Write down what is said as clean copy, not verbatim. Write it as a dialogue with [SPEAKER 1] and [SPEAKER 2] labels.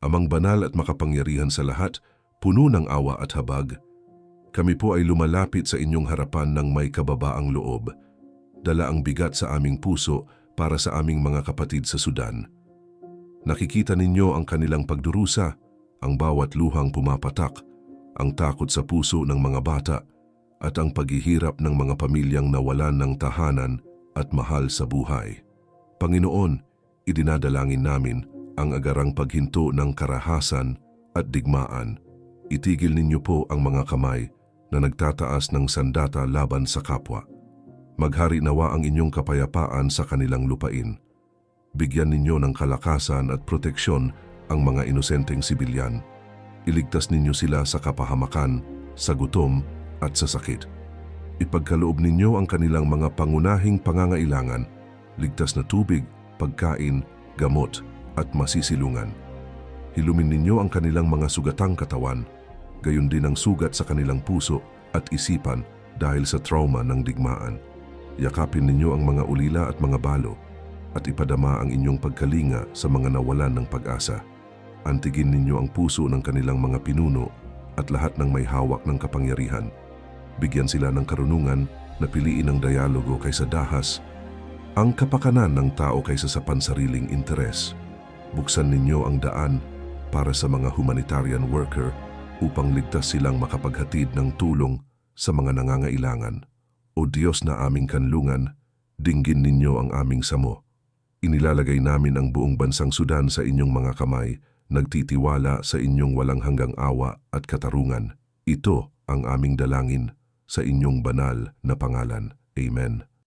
[SPEAKER 1] Amang banal at makapangyarihan sa lahat, puno ng awa at habag, kami po ay lumalapit sa inyong harapan ng may kababaang loob. Dala ang bigat sa aming puso para sa aming mga kapatid sa Sudan. Nakikita ninyo ang kanilang pagdurusa, ang bawat luhang pumapatak, ang takot sa puso ng mga bata, at ang paghihirap ng mga pamilyang nawalan ng tahanan at mahal sa buhay. Panginoon, idinadalangin namin ang agarang paghinto ng karahasan at digmaan. Itigil ninyo po ang mga kamay na nagtataas ng sandata laban sa kapwa. Maghari nawa ang inyong kapayapaan sa kanilang lupain. Bigyan ninyo ng kalakasan at proteksyon ang mga inosenteng sibilyan. Iligtas ninyo sila sa kapahamakan, sa gutom at sa sakit. Ipagkaloob ninyo ang kanilang mga pangunahing pangangailangan, ligtas na tubig, pagkain, gamot at masisilungan. Hilumin ninyo ang kanilang mga sugatang katawan, gayon din ang sugat sa kanilang puso at isipan dahil sa trauma ng digmaan. Yakapin ninyo ang mga ulila at mga balo at ipadama ang inyong pagkalinga sa mga nawalan ng pag-asa. Antigin ninyo ang puso ng kanilang mga pinuno at lahat ng may hawak ng kapangyarihan. Bigyan sila ng karunungan na piliin ang dialogo kaysa dahas, ang kapakanan ng tao kaysa sa pansariling interes. Buksan ninyo ang daan para sa mga humanitarian worker upang ligtas silang makapaghatid ng tulong sa mga nangangailangan. O Diyos na aming kanlungan, dinggin ninyo ang aming samo. Inilalagay namin ang buong bansang Sudan sa inyong mga kamay, nagtitiwala sa inyong walang hanggang awa at katarungan. Ito ang aming dalangin sa inyong banal na pangalan. Amen.